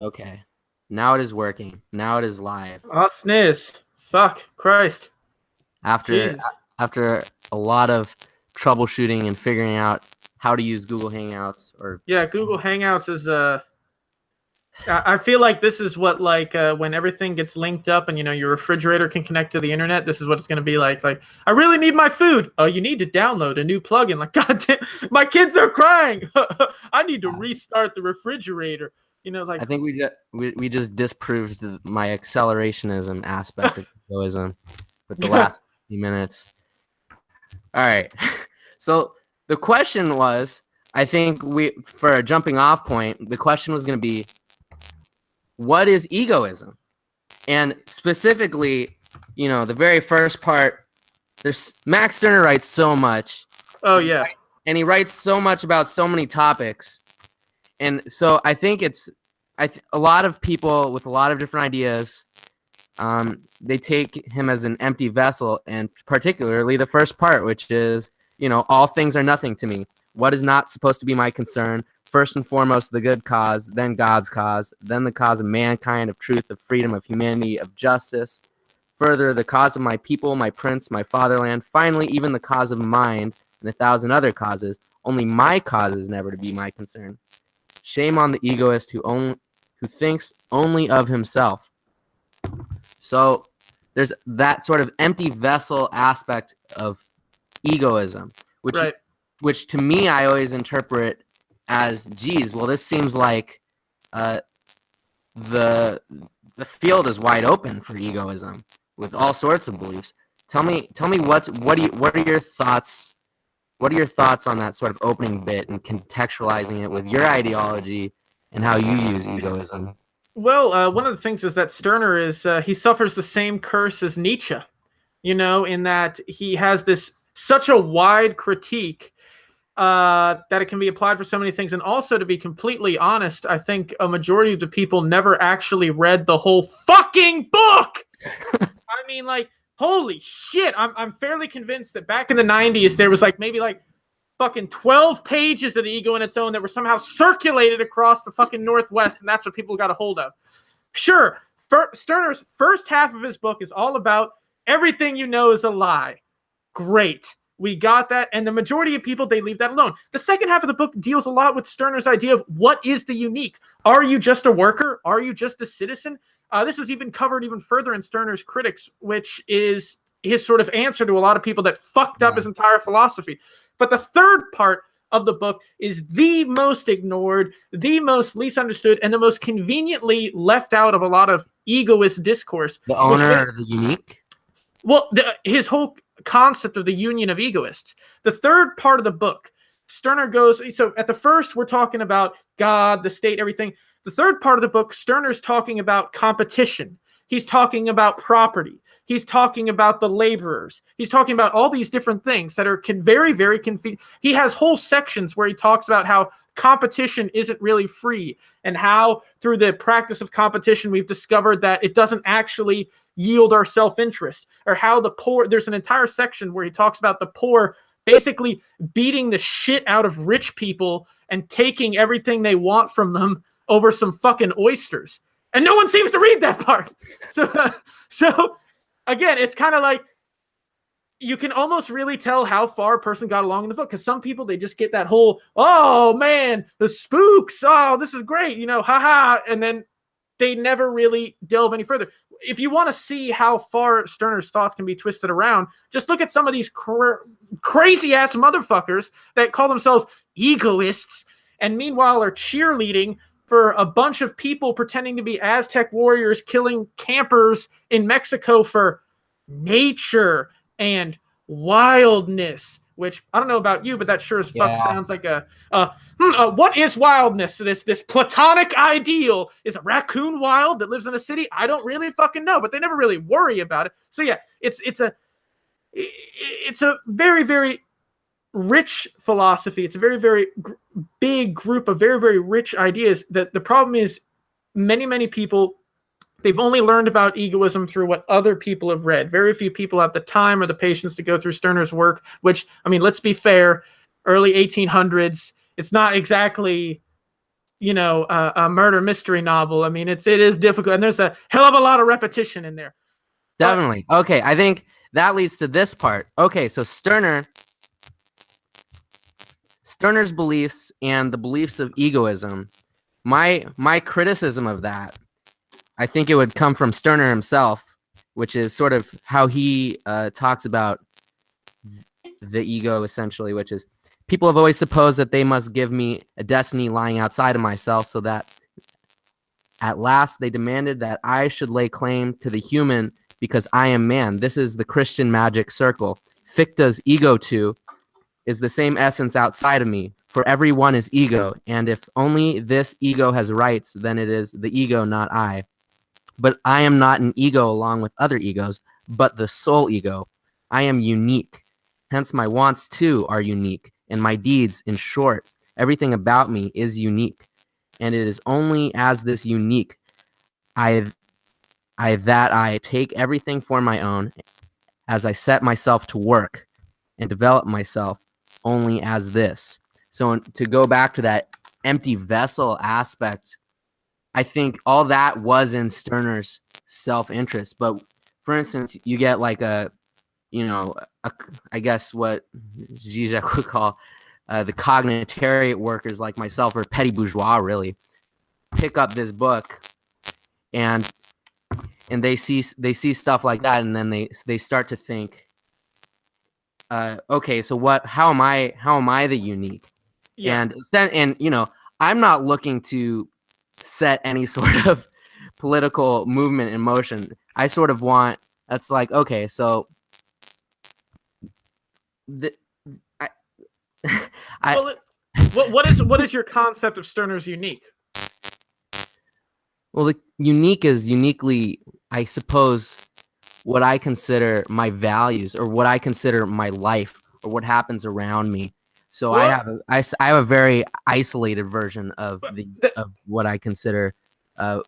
Okay. Now it is working. Now it is live. Oh, sniz. Fuck. Christ. After Jesus. after a lot of troubleshooting and figuring out how to use Google Hangouts or Yeah, Google Hangouts is I feel like this is what when everything gets linked up and your refrigerator can connect to the internet. This is what it's going to be like. Like, I really need my food. Oh, you need to download a new plugin. Like, God damn, my kids are crying. I need to restart the refrigerator. I think we just disproved my accelerationism aspect of egoism with the last few minutes. All right. So the question was, I think for a jumping off point, the question was going to be, what is egoism? And specifically, the very first part, there's Max Stirner writes so much. Oh yeah. And he writes so much about so many topics. And so I think a lot of people with a lot of different ideas, they take him as an empty vessel, and particularly the first part, which is, all things are nothing to me. What is not supposed to be my concern? First and foremost, the good cause, then God's cause, then the cause of mankind, of truth, of freedom, of humanity, of justice. Further, the cause of my people, my prince, my fatherland. Finally, even the cause of mind and 1,000 other causes. Only my cause is never to be my concern. Shame on the egoist who thinks only of himself. So there's that sort of empty vessel aspect of egoism, Right. which to me I always interpret as, geez, well, this seems like the field is wide open for egoism with all sorts of beliefs. Tell me what are your thoughts? What are your thoughts on that sort of opening bit and contextualizing it with your ideology and how you use egoism? Well, one of the things is that Stirner he suffers the same curse as Nietzsche, in that he has this such a wide critique that it can be applied for so many things. And also, to be completely honest, I think a majority of the people never actually read the whole fucking book. I mean, like, holy shit. I'm fairly convinced that back in the 90s, there was maybe fucking 12 pages of the ego in its own that were somehow circulated across the fucking Northwest, and that's what people got a hold of. Sure, Stirner's first half of his book is all about everything you know is a lie. Great. We got that. And the majority of people, they leave that alone. The second half of the book deals a lot with Stirner's idea of what is the unique. Are you just a worker? Are you just a citizen? This is even covered even further in Stirner's Critics, which is his sort of answer to a lot of people that fucked up his entire philosophy. But the third part of the book is the most ignored, the most least understood, and the most conveniently left out of a lot of egoist discourse. The owner, the unique? Well, his whole concept of the union of egoists. The third part of the book, Stirner goes, so at the first, we're talking about God, the state, everything. The third part of the book, Stirner's talking about competition. He's talking about property. He's talking about the laborers. He's talking about all these different things that are very, very confusing. He has whole sections where he talks about how competition isn't really free and how through the practice of competition, we've discovered that it doesn't actually yield our self-interest, or how the poor, there's an entire section where he talks about the poor basically beating the shit out of rich people and taking everything they want from them over some fucking oysters. And no one seems to read that part. So again, it's kind of like you can almost really tell how far a person got along in the book, because some people, they just get that whole, oh man, the spooks, oh, this is great, haha, and then they never really delve any further. If you want to see how far Stirner's thoughts can be twisted around, just look at some of these crazy ass motherfuckers that call themselves egoists and meanwhile are cheerleading for a bunch of people pretending to be Aztec warriors killing campers in Mexico for nature and wildness, which I don't know about you, but that sure as fuck sounds like what is wildness? This platonic ideal. Is a raccoon wild that lives in a city? I don't really fucking know, but they never really worry about it. So yeah, it's a very, very rich philosophy. It's a very, very big group of very, very rich ideas. That the problem is many, many people, they've only learned about egoism through what other people have read. Very few people have the time or the patience to go through Stirner's work, which, I mean, let's be fair, early 1800s, it's not exactly a murder mystery novel. I mean, it is difficult, and there's a hell of a lot of repetition in there. Definitely. Okay, I think that leads to this part. Okay, so Stirner's beliefs and the beliefs of egoism. My criticism of that, I think it would come from Stirner himself, which is sort of how he talks about the ego, essentially, which is people have always supposed that they must give me a destiny lying outside of myself, so that at last they demanded that I should lay claim to the human because I am man. This is the Christian magic circle. Fichte's ego too is the same essence outside of me, for everyone is ego, and if only this ego has rights, then it is the ego, not I. But I am not an ego along with other egos, but the soul ego. I am unique. Hence my wants too are unique, and my deeds, in short, everything about me is unique. And it is only as this unique I take everything for my own, as I set myself to work and develop myself only as this. So to go back to that empty vessel aspect, I think all that was in Stirner's self-interest. But for instance, you get like I guess what Zizek would call the cognitariat workers like myself, or petty bourgeois, really pick up this book and they see stuff like that, and then they start to think, okay, so how am I the unique? Yeah. And I'm not looking to set any sort of political movement in motion. I sort of want, that's like, okay, so I, I Well, what is your concept of Stirner's unique? well, the unique is uniquely, I suppose, what I consider my values, or what I consider my life, or what happens around me. So I have a very isolated version of of what I consider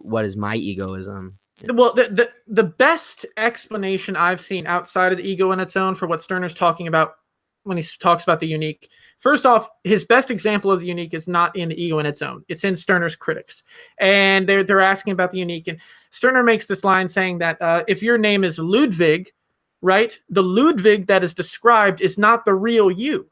what is my egoism. Well, the best explanation I've seen outside of the ego in its own for what Stirner's talking about when he talks about the unique. First off, his best example of the unique is not in the ego in its own. It's in Stirner's critics. And they're asking about the unique. And Stirner makes this line saying that if your name is Ludwig, right, the Ludwig that is described is not the real you.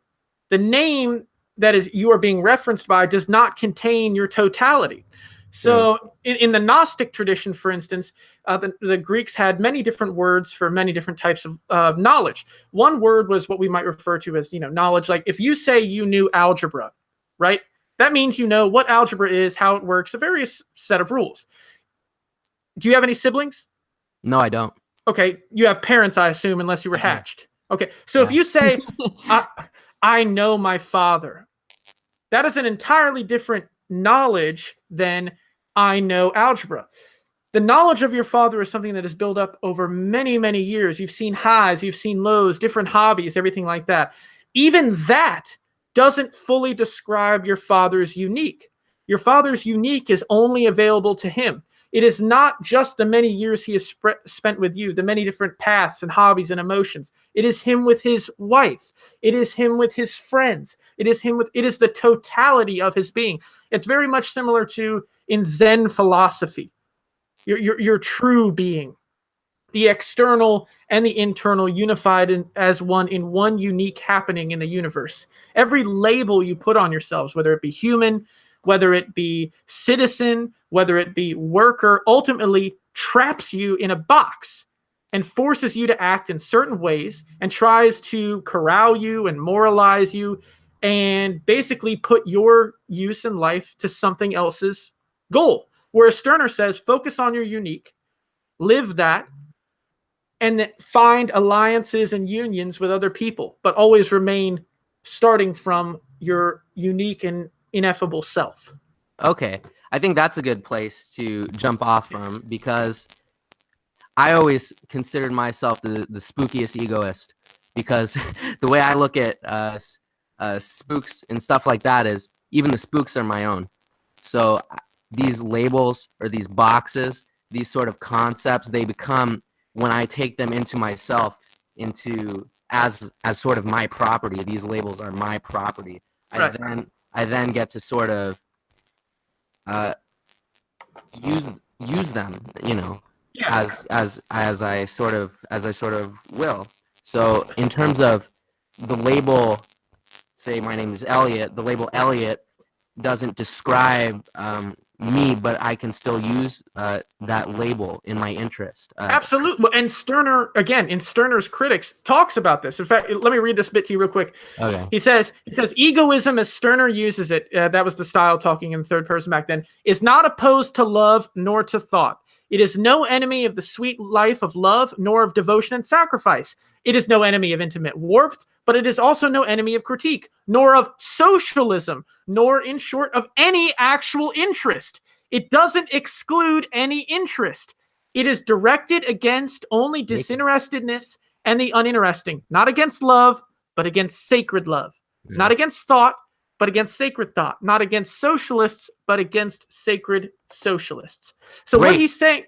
The name that is you are being referenced by does not contain your totality. So in the Gnostic tradition, for instance, the Greeks had many different words for many different types of knowledge. One word was what we might refer to as, knowledge. Like if you say you knew algebra, right? That means you know what algebra is, how it works, a various set of rules. Do you have any siblings? No, I don't. Okay, you have parents, I assume, unless you were hatched. Okay, so if you say, I know my father, that is an entirely different knowledge than I know algebra. The knowledge of your father is something that is built up over many, many years. You've seen highs, you've seen lows, different hobbies, everything like that. Even that doesn't fully describe your father's unique. Your father's unique is only available to him. It is not just the many years he has spent with you, the many different paths and hobbies and emotions. It is him with his wife. It is him with his friends. It is the totality of his being. It's very much similar to in Zen philosophy, your true being, the external and the internal unified as one in one unique happening in the universe. Every label you put on yourselves, whether it be human, whether it be citizen, whether it be worker, ultimately traps you in a box and forces you to act in certain ways and tries to corral you and moralize you and basically put your use in life to something else's goal. Whereas Stirner says, focus on your unique, live that, and find alliances and unions with other people, but always remain starting from your unique and ineffable self. Okay, I think that's a good place to jump off from, because I always considered myself the spookiest egoist, because the way I look at spooks and stuff like that is even the spooks are my own. So these labels or these boxes, these sort of concepts, they become, when I take them into myself, into as sort of my property. These labels are my property. Right. I then get to sort of use them, Yeah. as I sort of will. So in terms of the label, say my name is Elliot, the label Elliot doesn't describe me, but I can still use that label in my interest. Absolutely. And Stirner, again, in Stirner's Critics, talks about this. In fact, let me read this bit to you real quick. Okay. He says, egoism, as Stirner uses it, that was the style talking in third person back then, is not opposed to love nor to thought. It is no enemy of the sweet life of love, nor of devotion and sacrifice. It is no enemy of intimate warmth, but it is also no enemy of critique, nor of socialism, nor, in short, of any actual interest. It doesn't exclude any interest. It is directed against only disinterestedness and the uninteresting, not against love, but against sacred love, not against thought, but against sacred thought, not against socialists, but against sacred socialists. So what he's saying,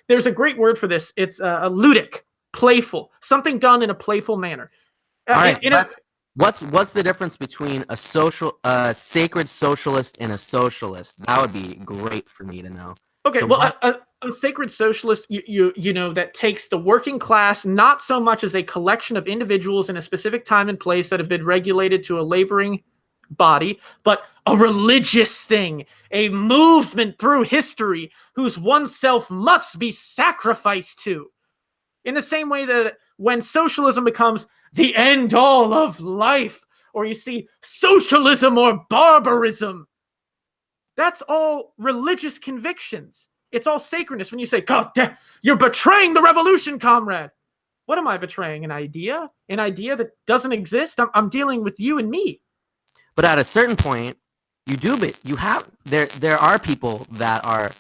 there's a great word for this. It's a ludic, playful, something done in a playful manner. All right, what's the difference between a sacred socialist and a socialist? That would be great for me to know. Okay, so well, a sacred socialist, you know, that takes the working class not so much as a collection of individuals in a specific time and place that have been regulated to a laboring body, but a religious thing, a movement through history whose oneself must be sacrificed to. In the same way that when socialism becomes the end all of life, or you see socialism or barbarism, that's all religious convictions. It's all sacredness. When you say, God damn, you're betraying the revolution, comrade. What am I betraying? An idea? An idea that doesn't exist? I'm dealing with you and me. But at a certain point, there are people that are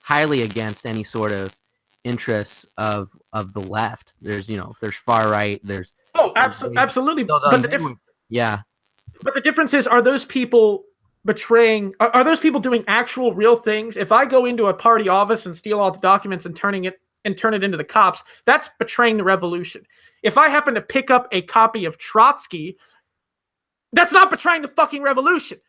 highly against any sort of interests of the left. There's far right. There's absolutely. But the difference is, are those people betraying? Are those people doing actual real things? If I go into a party office and steal all the documents and turn it into the cops, that's betraying the revolution. If I happen to pick up a copy of Trotsky, that's not betraying the fucking revolution.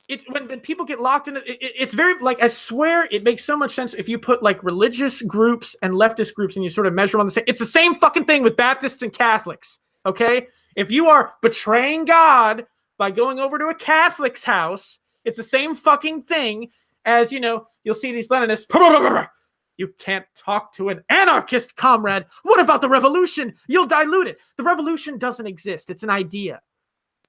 It's when people get locked in it's very, like, I swear it makes so much sense if you put like religious groups and leftist groups and you sort of measure on the same. It's the same fucking thing with Baptists and Catholics. Okay, if you are betraying God by going over to a Catholic's house, it's the same fucking thing as, you'll see these Leninists. You can't talk to an anarchist, comrade. What about the revolution? You'll dilute it. The revolution doesn't exist. It's an idea.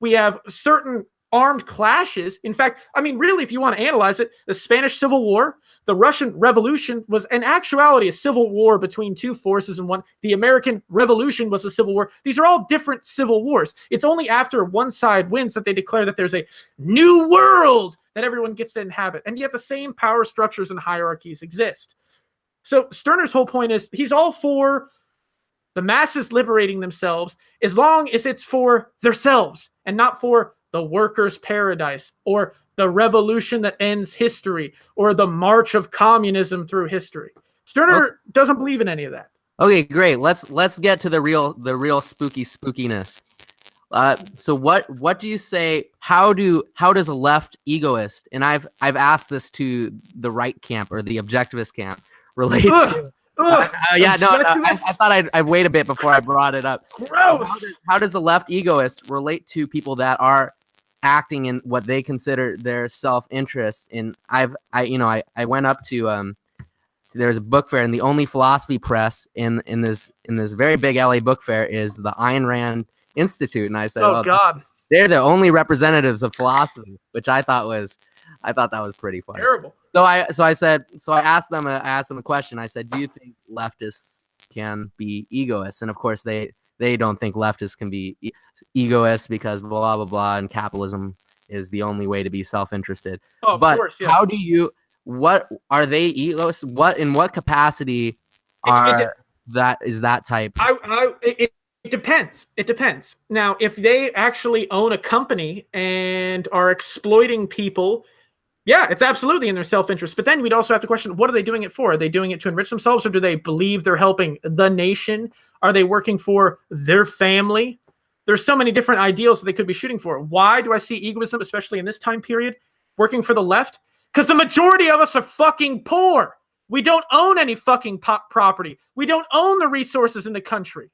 We have certain armed clashes. In fact, I mean, really, if you want to analyze it, the Spanish Civil War, the Russian Revolution was in actuality a civil war between two forces and one. The American Revolution was a civil war. These are all different civil wars. It's only after one side wins that they declare that there's a new world that everyone gets to inhabit. And yet the same power structures and hierarchies exist. So Stirner's whole point is he's all for the masses liberating themselves as long as it's for themselves and not for the workers' paradise, or the revolution that ends history, or the march of communism through history. Stirner doesn't believe in any of that. Okay, great. Let's get to the real spookiness. So what do you say? How does a left egoist, and I've asked this to the right camp or the objectivist camp, relate to? I thought I'd wait a bit before I brought it up. Gross. How does the left egoist relate to people that are acting in what they consider their self-interest? And I went up to there's a book fair, and the only philosophy press in this very big LA book fair is the Ayn Rand Institute, and I said, God, they're the only representatives of philosophy, which I thought that was pretty funny. Terrible. So I asked them a question. I said, do you think leftists can be egoists? And of course they don't think leftists can be egoists because blah blah blah, and capitalism is the only way to be self-interested. Of course, yeah. What are they egoists? In what capacity is that type? It depends. It depends. Now, if they actually own a company and are exploiting people, yeah, it's absolutely in their self-interest. But then we'd also have to question, what are they doing it for? Are they doing it to enrich themselves, or do they believe they're helping the nation? Are they working for their family? There's so many different ideals that they could be shooting for. Why do I see egoism, especially in this time period? working for the left? Because the majority of us are fucking poor. We don't own any fucking property. We don't own the resources in the country.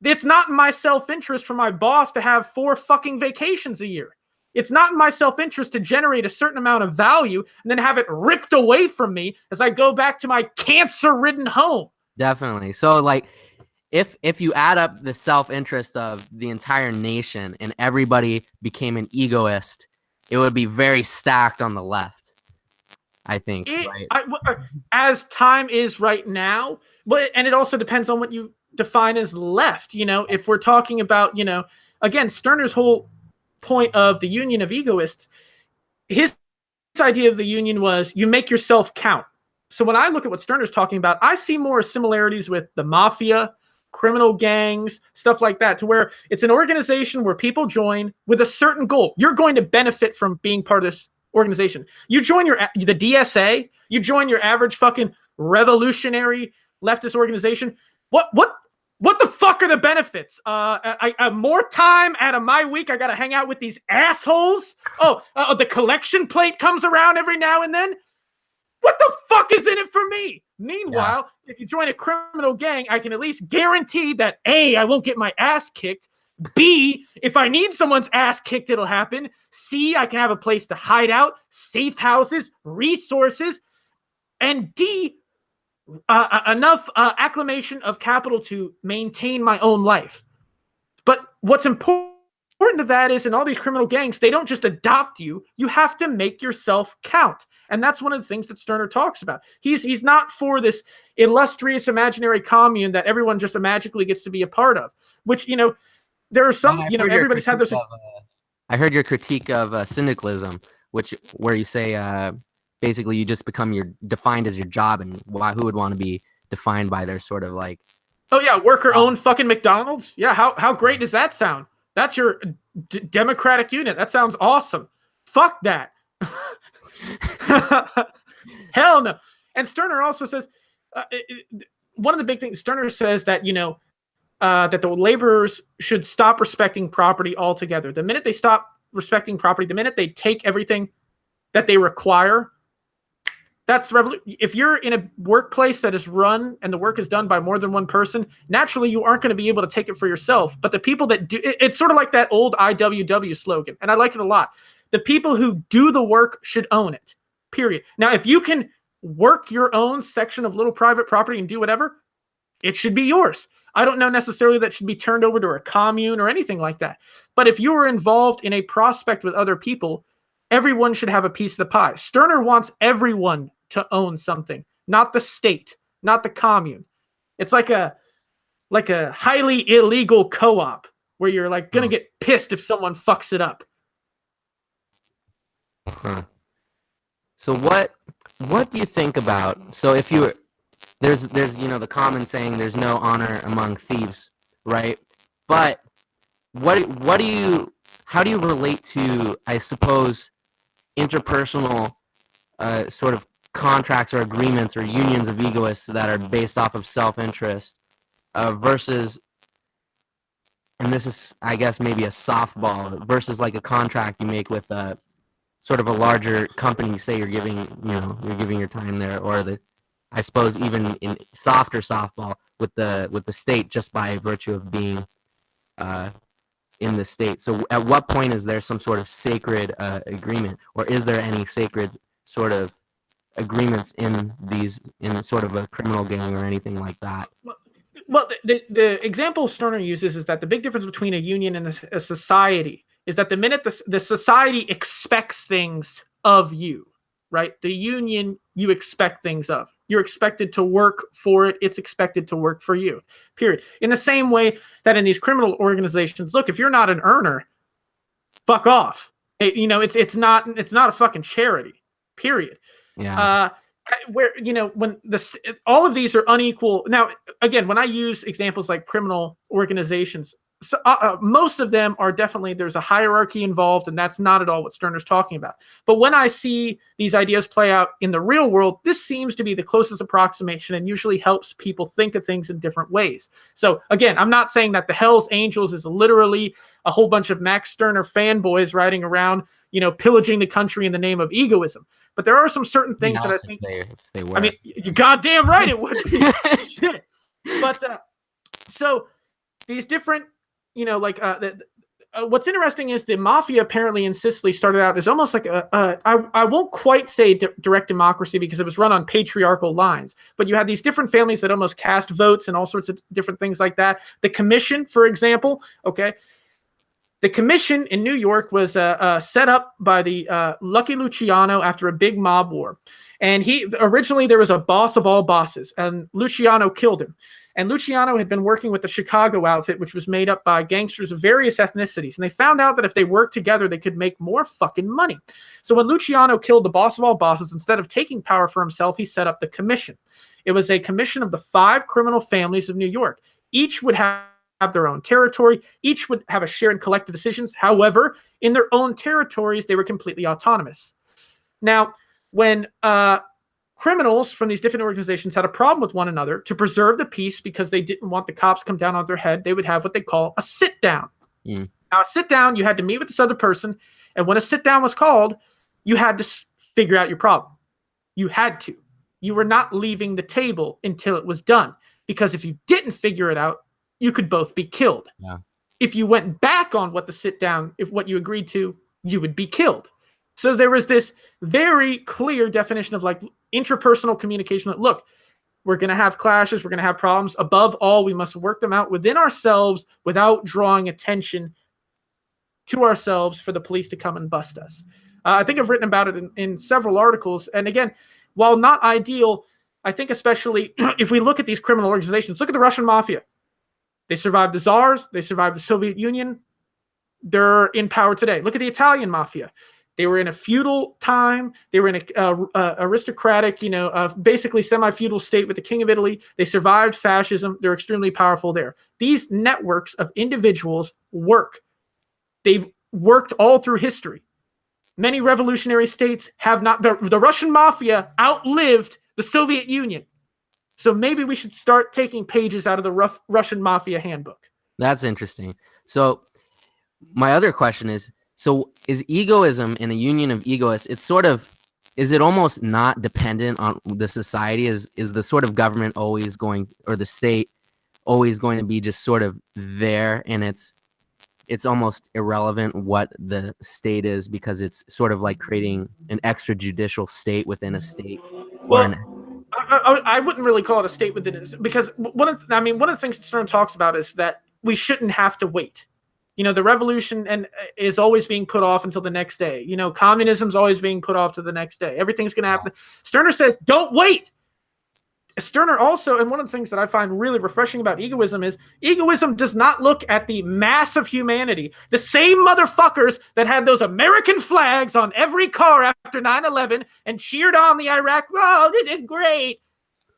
It's not in my self-interest for my boss to have 4 fucking vacations a year. It's not in my self-interest to generate a certain amount of value and then have it ripped away from me as I go back to my cancer-ridden home. Definitely. So like if you add up the self-interest of the entire nation and everybody became an egoist, it would be very stacked on the left, I think. As time is right now, and it also depends on what you define as left. If we're talking about, again, Stirner's whole point of the union of egoists, his idea of the union was you make yourself count. So when I look at what Stirner's talking about, I see more similarities with the mafia, criminal gangs, stuff like that, to where it's an organization where people join with a certain goal. You're going to benefit from being part of this organization. You join the DSA, you join your average fucking revolutionary leftist organization. What the fuck are the benefits? More time out of my week. I got to hang out with these assholes. The collection plate comes around every now and then. What the fuck is in it for me? Meanwhile, if you join a criminal gang, I can at least guarantee that A, I won't get my ass kicked. B, if I need someone's ass kicked, it'll happen. C, I can have a place to hide out, safe houses, resources. And D, enough acclamation of capital to maintain my own life. But what's important to that is in all these criminal gangs, they don't just adopt you. You have to make yourself count. And that's one of the things that Stirner talks about. He's not for this illustrious imaginary commune that everyone just magically gets to be a part of, which, there are some, everybody's had those. I heard your critique of syndicalism, where you say basically you just become defined as your job, and who would want to be defined by their sort of like. Oh yeah, worker-owned fucking McDonald's. Yeah, how great does that sound? That's your democratic unit. That sounds awesome. Fuck that. Hell no. And Stirner also says one of the big things Stirner says that that the laborers should stop respecting property altogether. The minute they stop respecting property, the minute they take everything that they require, that's the revolution. If you're in a workplace that is run and the work is done by more than one person, naturally you aren't going to be able to take it for yourself. But the people that do, it's sort of like that old IWW slogan, and I like it a lot. The people who do the work should own it, period. Now, if you can work your own section of little private property and do whatever, it should be yours. I don't know necessarily that should be turned over to a commune or anything like that. But if you are involved in a prospect with other people, everyone should have a piece of the pie. Stirner wants everyone to own something, not the state, not the commune. It's like a highly illegal co-op where you're like going to get pissed if someone fucks it up. Huh. So what do you think about, so if you were, there's the common saying, there's no honor among thieves, right? But how do you relate to, I suppose, interpersonal sort of contracts or agreements or unions of egoists that are based off of self-interest versus, and this is, I guess, maybe a softball, versus like a contract you make with a sort of a larger company. Say you're giving your time there, or I suppose even in softer softball with the state, just by virtue of being in the state. So at what point is there some sort of sacred agreement, or is there any sacred sort of agreements in sort of a criminal gang or anything like that? Well, the example Stirner uses is that the big difference between a union and a society is that the minute the society expects things of you, right? The union, you expect things of. You're expected to work for it. It's expected to work for you, period. In the same way that in these criminal organizations, look, if you're not an earner, fuck off. It's not a fucking charity, period. Yeah. Where, when all of these are unequal. Now, again, when I use examples like criminal organizations, most of them are definitely, there's a hierarchy involved, and that's not at all what Stirner's talking about. But when I see these ideas play out in the real world, this seems to be the closest approximation and usually helps people think of things in different ways. So again, I'm not saying that the Hells Angels is literally a whole bunch of Max Stirner fanboys riding around, pillaging the country in the name of egoism. But there are some certain things that I think, if they were. I mean, you're goddamn right it would be. Shit. But so these different, what's interesting is the mafia apparently in Sicily started out as almost like I won't quite say direct democracy because it was run on patriarchal lines, but you had these different families that almost cast votes and all sorts of different things like that. The commission, for example, okay. The commission in New York was set up by the Lucky Luciano after a big mob war. And originally there was a boss of all bosses, and Luciano killed him. And Luciano had been working with the Chicago outfit, which was made up by gangsters of various ethnicities. And they found out that if they worked together, they could make more fucking money. So when Luciano killed the boss of all bosses, instead of taking power for himself, he set up the commission. It was a commission of the 5 criminal families of New York. Each would have their own territory. Each would have a share in collective decisions. However, in their own territories, they were completely autonomous. Now, when criminals from these different organizations had a problem with one another, to preserve the peace because they didn't want the cops to come down on their head, they would have what they call a sit down. Now, a sit down, you had to meet with this other person, and when a sit down was called, you had to figure out your problem. You had to. You were not leaving the table until it was done, because if you didn't figure it out, you could both be killed. Yeah. If you went back on what the sit down, if what you agreed to, you would be killed. So there was this very clear definition of like interpersonal communication that, look, we're going to have clashes, we're going to have problems. Above all, we must work them out within ourselves without drawing attention to ourselves for the police to come and bust us. I think I've written about it in several articles. And again, while not ideal, I think especially if we look at these criminal organizations, look at the Russian mafia. They survived the czars. They survived the Soviet Union. They're in power today. Look at the Italian mafia. They were in a feudal time. They were in a aristocratic, basically semi-feudal state with the King of Italy. They survived fascism. They're extremely powerful there. These networks of individuals work. They've worked all through history. Many revolutionary states have not. The Russian mafia outlived the Soviet Union. So maybe we should start taking pages out of the Russian mafia handbook. That's interesting. So my other question is, so is egoism in a union of egoists, is it almost not dependent on the society? Is the sort of government always going, or the state always going to be just sort of there, and it's almost irrelevant what the state is, because it's sort of like creating an extrajudicial state within a state? I wouldn't really call it a state within it, because one of the things that Stern talks about is that we shouldn't have to wait. The revolution is always being put off until the next day. Communism's always being put off to the next day. Everything's going to happen. Stirner says, don't wait. Stirner also, and one of the things that I find really refreshing about egoism is egoism does not look at the mass of humanity. The same motherfuckers that had those American flags on every car after 9/11 and cheered on the Iraq, oh, this is great.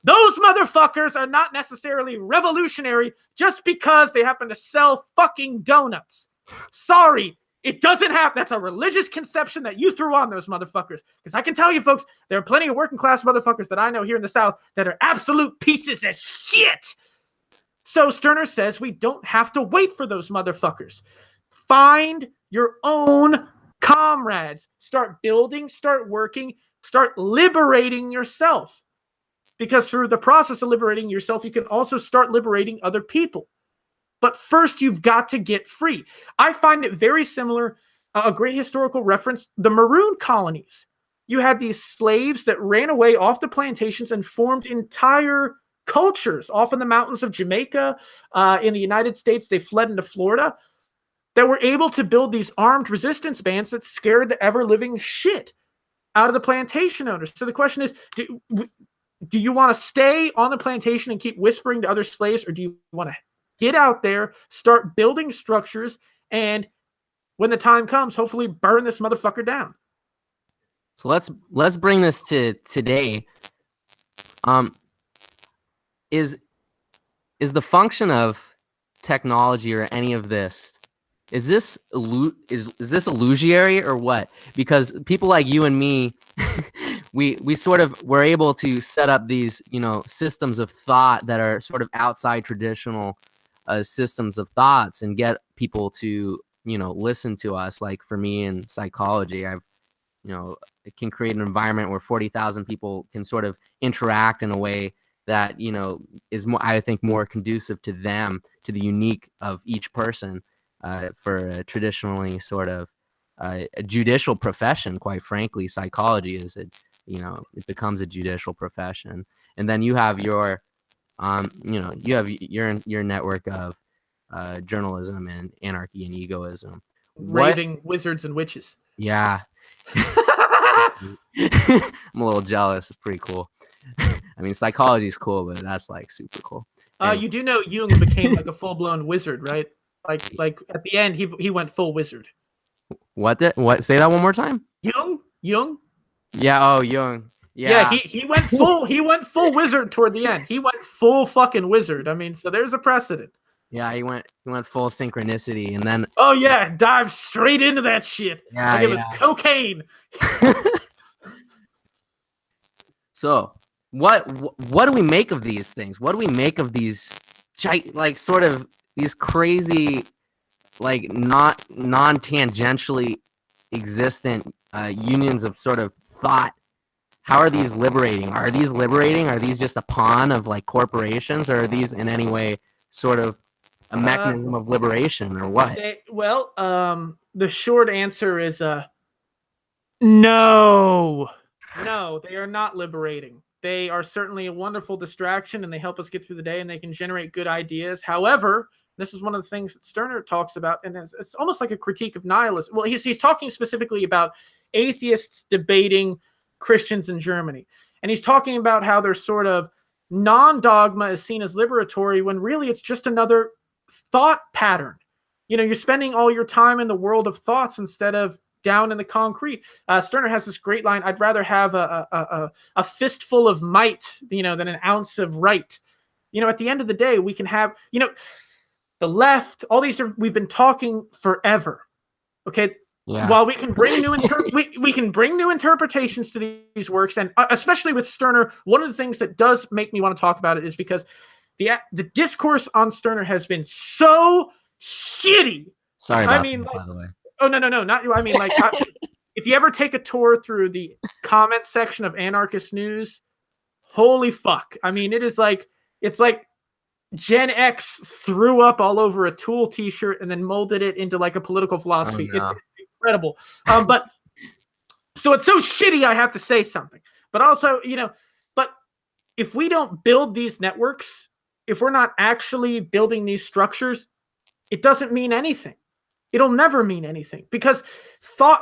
Those motherfuckers are not necessarily revolutionary just because they happen to sell fucking donuts. Sorry, it doesn't happen. That's a religious conception that you threw on those motherfuckers. Because I can tell you, folks, there are plenty of working class motherfuckers that I know here in the South that are absolute pieces of shit. So Stirner says we don't have to wait for those motherfuckers. Find your own comrades. Start building, start working, start liberating yourself. Because through the process of liberating yourself, you can also start liberating other people. But first, you've got to get free. I find it very similar, a great historical reference, the Maroon colonies. You had these slaves that ran away off the plantations and formed entire cultures off in the mountains of Jamaica. In the United States, they fled into Florida, that were able to build these armed resistance bands that scared the ever-living shit out of the plantation owners. So the question is, do you want to stay on the plantation and keep whispering to other slaves, or do you want to get out there, start building structures, and when the time comes, hopefully burn this motherfucker down? So let's bring this to today. Is the function of technology or any of this, is this is this illusory or what? Because people like you and me, we sort of were able to set up these, you know, systems of thought that are sort of outside traditional systems of thoughts, and get people to, you know, listen to us. Like for me in psychology, I've, you know, it can create an environment where 40,000 people can sort of interact in a way that, you know, is more, I think, more conducive to them, to the unique of each person, for a traditionally sort of a judicial profession. Quite frankly, psychology is a, you know, it becomes a judicial profession. And then you have your, you know, you have your network of journalism and anarchy and egoism. What? Raving wizards and witches. Yeah. I'm a little jealous. It's pretty cool. I mean, psychology is cool, but that's like super cool. Anyway. You do know Jung became like a full-blown wizard, right? Like at the end, he went full wizard. What? Say that one more time. Jung. Yeah. Oh, Jung. Yeah. He went full wizard toward the end. He went full fucking wizard. I mean, so there's a precedent. Yeah, he went full synchronicity, and then. Oh yeah, dive straight into that shit. Yeah, like it was cocaine. So, what do we make of these things? What do we make of these, like, sort of these crazy, like, not non-tangentially existent unions of sort of thought? How are these liberating? Are these liberating? Are these just a pawn of like corporations, or are these in any way sort of a mechanism of liberation, or what? The short answer is no. No, they are not liberating. They are certainly a wonderful distraction, and they help us get through the day, and they can generate good ideas. However, this is one of the things that Stirner talks about, and it's almost like a critique of nihilism. Well, he's talking specifically about atheists debating Christians in Germany. And he's talking about how their sort of non-dogma is seen as liberatory when really it's just another thought pattern. You know, you're spending all your time in the world of thoughts instead of down in the concrete. Stirner has this great line: I'd rather have a fistful of might, you know, than an ounce of right. You know, at the end of the day, we can have, you know, the left, all these are, we've been talking forever. Okay. Yeah. While we can bring new we can bring new interpretations to these works, and especially with Stirner, one of the things that does make me want to talk about it is because the discourse on Stirner has been so shitty. Sorry about that, by the way. Oh no, not you. I mean, like, if you ever take a tour through the comment section of Anarchist News, holy fuck! I mean, it's like Gen X threw up all over a Tool T-shirt and then molded it into like a political philosophy. Oh, no. It's incredible. But so it's so shitty, I have to say something. But also, you know, but if we don't build these networks, if we're not actually building these structures, it doesn't mean anything. It'll never mean anything, because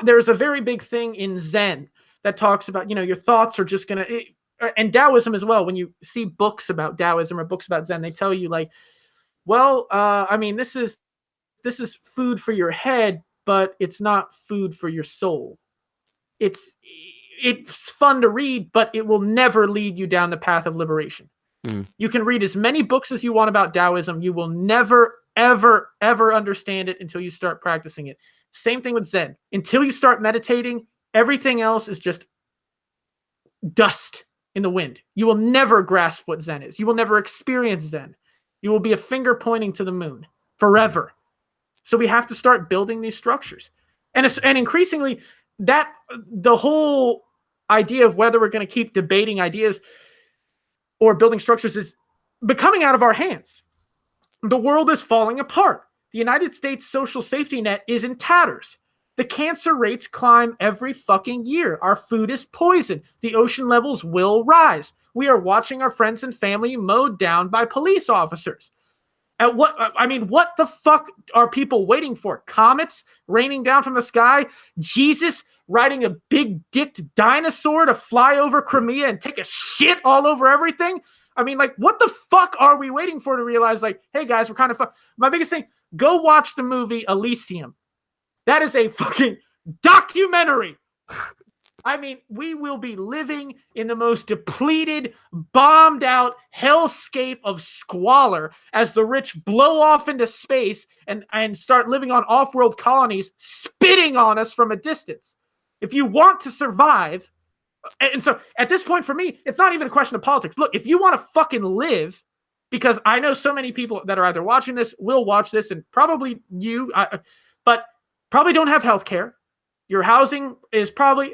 there's a very big thing in Zen that talks about, you know, your thoughts are just going to, and Taoism as well. When you see books about Taoism or books about Zen, they tell you like, well, I mean, this is food for your head, but it's not food for your soul. It's fun to read, but it will never lead you down the path of liberation. You can read as many books as you want about Taoism. You will never, ever, ever understand it until you start practicing it. Same thing with Zen. Until you start meditating, everything else is just dust in the wind. You will never grasp what Zen is. You will never experience Zen. You will be a finger pointing to the moon forever. So we have to start building these structures. And increasingly, that the whole idea of whether we're going to keep debating ideas or building structures is becoming out of our hands. The world is falling apart. The United States social safety net is in tatters. The cancer rates climb every fucking year. Our food is poisoned. The ocean levels will rise. We are watching our friends and family mowed down by police officers. What the fuck are people waiting for? Comets raining down from the sky? Jesus riding a big-dicked dinosaur to fly over Crimea and take a shit all over everything? I mean, like, what the fuck are we waiting for to realize, like, hey, guys, we're kind of fucked? My biggest thing, go watch the movie Elysium. That is a fucking documentary. I mean, we will be living in the most depleted, bombed out hellscape of squalor as the rich blow off into space and start living on off-world colonies, spitting on us from a distance. If you want to survive, and so at this point for me, it's not even a question of politics. Look, if you want to fucking live, because I know so many people that are either watching this, will watch this, and probably you, but probably don't have health care. Your housing is probably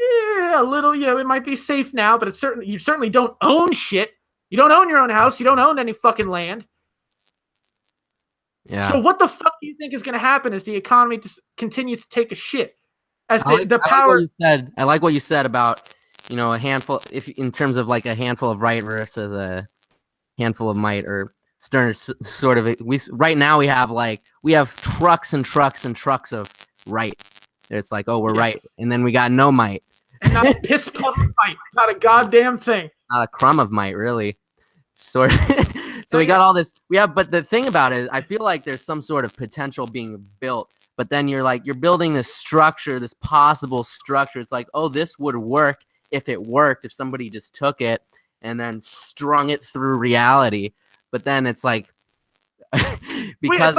a little, it might be safe now, but you certainly don't own shit. You don't own your own house. You don't own any fucking land. Yeah. So what the fuck do you think is going to happen as the economy continues to take a shit? As the power. I like what you said about, a handful, in terms of like a handful of right versus a handful of might, or Stirner sort of, right now we have trucks and trucks and trucks of right. It's like, oh, we're right. And then we got no might. And not a piss puff of might. Not a goddamn thing. Not a crumb of might, really. Sort of. So we got all this. But the thing about it is, I feel like there's some sort of potential being built. But then you're building this structure, this possible structure. It's like, oh, this would work if it worked, if somebody just took it and then strung it through reality. But then it's like, because...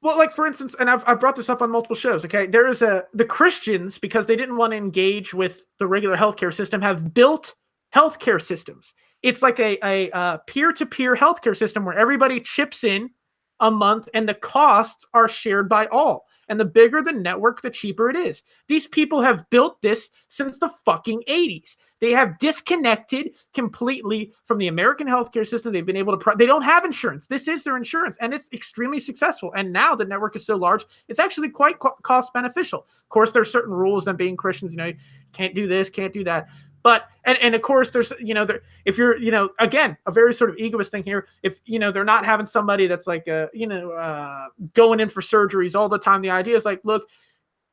Well, like, for instance, and I've brought this up on multiple shows, okay? There is the Christians, because they didn't want to engage with the regular healthcare system, have built healthcare systems. It's like a peer-to-peer healthcare system where everybody chips in a month and the costs are shared by all. And the bigger the network, the cheaper it is. These people have built this since the fucking 80s. They have disconnected completely from the American healthcare system. They've been able to, they don't have insurance. This is their insurance, and it's extremely successful. And now the network is so large, it's actually quite cost beneficial. Of course, there's certain rules, them being Christians, you can't do this, can't do that. But, and of course, there's, if you're, again, a very sort of egoist thing here, if, they're not having somebody that's like, going in for surgeries all the time. The idea is like, look,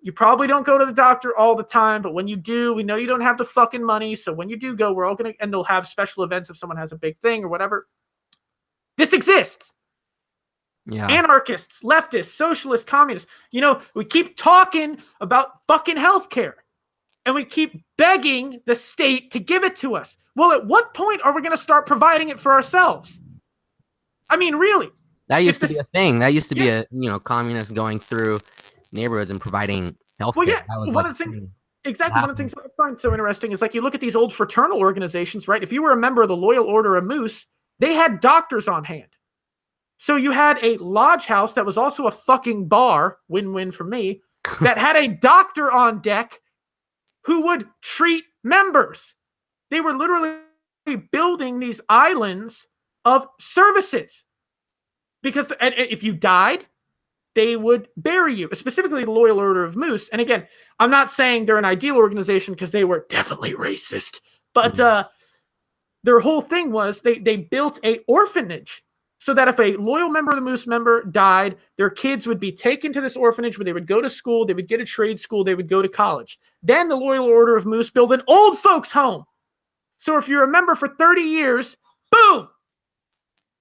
you probably don't go to the doctor all the time, but when you do, we know you don't have the fucking money. So when you do go, we're all going to, and they'll have special events if someone has a big thing or whatever. This exists. Yeah. Anarchists, leftists, socialists, communists. We keep talking about fucking healthcare. And we keep begging the state to give it to us. Well, at what point are we going to start providing it for ourselves? I mean, really. That used to be a thing. That used to be a, communists going through neighborhoods and providing health care. Well, yeah. One of the things I find so interesting is, like, you look at these old fraternal organizations, right? If you were a member of the Loyal Order of Moose, they had doctors on hand. So you had a lodge house that was also a fucking bar, win-win for me, that had a doctor on deck who would treat members. They were literally building these islands of services. Because if you died, they would bury you, specifically the Loyal Order of Moose. And again, I'm not saying they're an ideal organization, because they were definitely racist. But their whole thing was they built a orphanage, so that if a loyal member of the Moose member died, their kids would be taken to this orphanage where they would go to school, they would get a trade school, they would go to college. Then the Loyal Order of Moose built an old folks home. So if you're a member for 30 years, boom,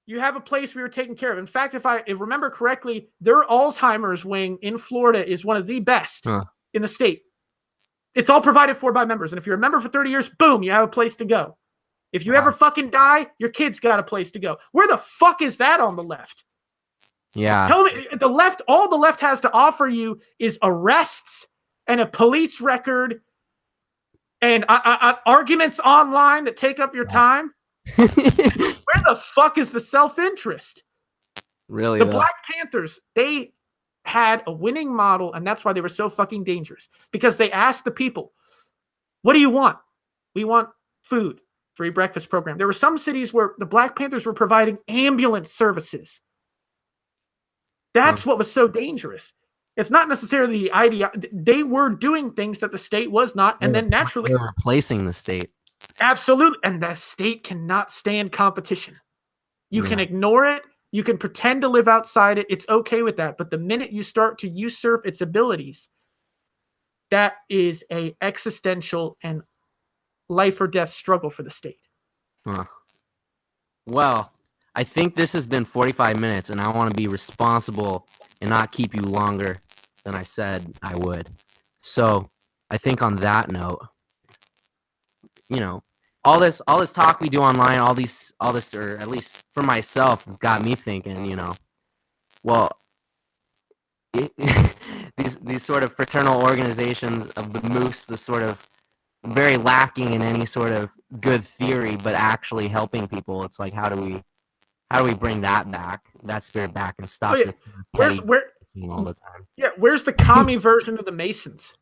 you have a place where you're taken care of. In fact, if I remember correctly, their Alzheimer's wing in Florida is one of the best in the state. It's all provided for by members. And if you're a member for 30 years, boom, you have a place to go. If you ever fucking die, your kid's got a place to go. Where the fuck is that on the left? Yeah. Tell me, all the left has to offer you is arrests and a police record and arguments online that take up your time. Where the fuck is the self-interest? Really? The Black Panthers, they had a winning model, and that's why they were so fucking dangerous. Because they asked the people, what do you want? We want food. Free breakfast program. There were some cities where the Black Panthers were providing ambulance services. That's what was so dangerous. It's not necessarily the idea. They were doing things that the state was not, and then naturally they're replacing the state. Absolutely, and the state cannot stand competition. You can ignore it. You can pretend to live outside it. It's okay with that. But the minute you start to usurp its abilities, that is a existential and life or death struggle for the state. Well, I think this has been 45 minutes, and I want to be responsible and not keep you longer than I said I would. So I think on that note, you know, all this talk we do online, all this, or at least for myself, has got me thinking, you know, well, these sort of fraternal organizations of the moose, the sort of very lacking in any sort of good theory, but actually helping people. It's like, how do we bring that spirit back, and stop this Where's petty where? all the time? Yeah, where's the commie version of the Masons?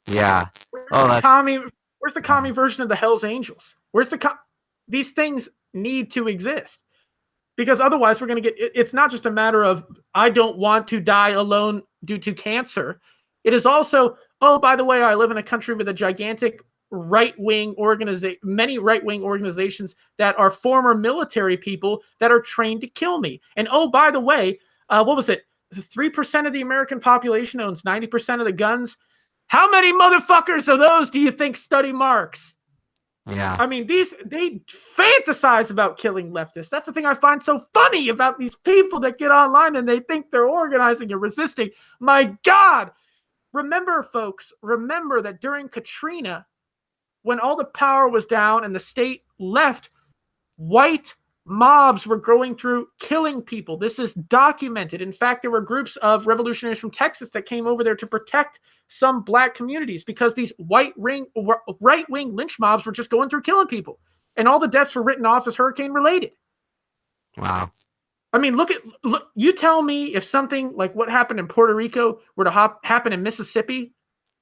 Yeah. Where's the commie version of the Hell's Angels? These things need to exist, because otherwise we're going to get. It's not just a matter of I don't want to die alone due to cancer. It is also, oh, by the way, I live in a country with a gigantic many right-wing organizations that are former military people that are trained to kill me. And oh, by the way, what was it? 3% of the American population owns 90% of the guns. How many motherfuckers of those do you think study Marx? Yeah. I mean, they fantasize about killing leftists. That's the thing I find so funny about these people that get online and they think they're organizing and resisting. My God. Remember, folks, that during Katrina, when all the power was down and the state left, white mobs were going through killing people. This is documented. In fact, there were groups of revolutionaries from Texas that came over there to protect some black communities because these right-wing lynch mobs were just going through killing people. And all the deaths were written off as hurricane related. Wow. I mean, look, you tell me if something like what happened in Puerto Rico were to happen in Mississippi,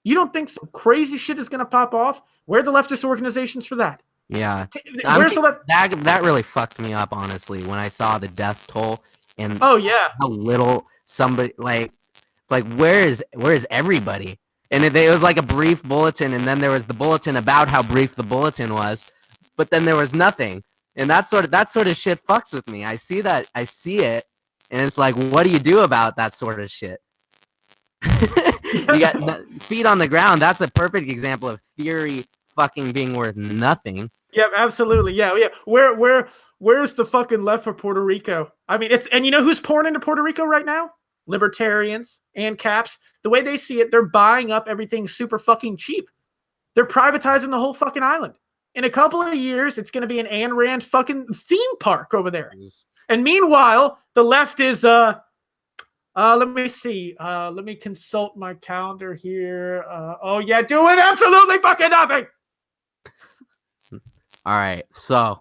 you don't think some crazy shit is going to pop off? Where are the leftist organizations for that? Yeah. Where's the that really fucked me up, honestly, when I saw the death toll and how little somebody, like, it's like, where is everybody? And it was like a brief bulletin, and then there was the bulletin about how brief the bulletin was, but then there was nothing. And that sort of shit fucks with me. I see it, and it's like, what do you do about that sort of shit? You got feet on the ground. That's a perfect example of theory fucking being worth nothing. Yeah, absolutely. Yeah. Where's the fucking left for Puerto Rico? I mean, and you know who's pouring into Puerto Rico right now? Libertarians and caps. The way they see it, they're buying up everything super fucking cheap. They're privatizing the whole fucking island. In a couple of years, it's going to be an Ayn Rand fucking theme park over there. And meanwhile, the left is let me see. Let me consult my calendar here. Oh yeah, doing absolutely fucking nothing. All right, so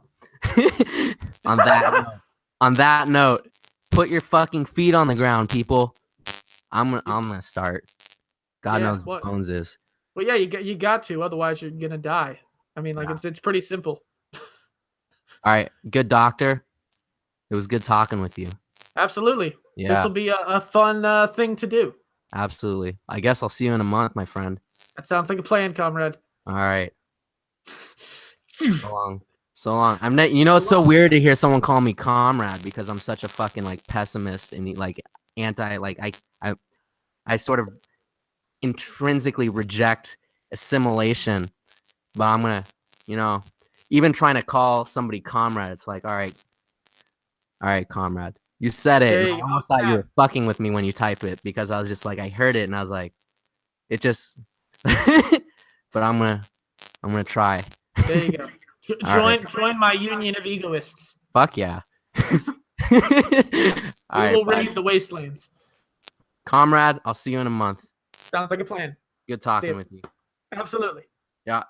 on that note, put your fucking feet on the ground, people. I'm gonna start. God knows what Bones is. Well, yeah, you got to, otherwise you're gonna die. I mean, like it's pretty simple. All right, good doctor. It was good talking with you. Absolutely. Yeah. This will be a fun thing to do. Absolutely. I guess I'll see you in a month, my friend. That sounds like a plan, comrade. All right. So long. I'm not. You know, it's so weird to hear someone call me comrade because I'm such a fucking like pessimist and like anti. Like I sort of intrinsically reject assimilation, but I'm gonna, you know, even trying to call somebody comrade, it's like, all right, comrade. You said it. I almost thought you were fucking with me when you typed it because I was just like, I heard it and I was like, it just. But I'm gonna try. There you go. Join my union of egoists. Fuck yeah. We will raid the wastelands. Comrade, I'll see you in a month. Sounds like a plan. Good talking with you. Absolutely. Yeah.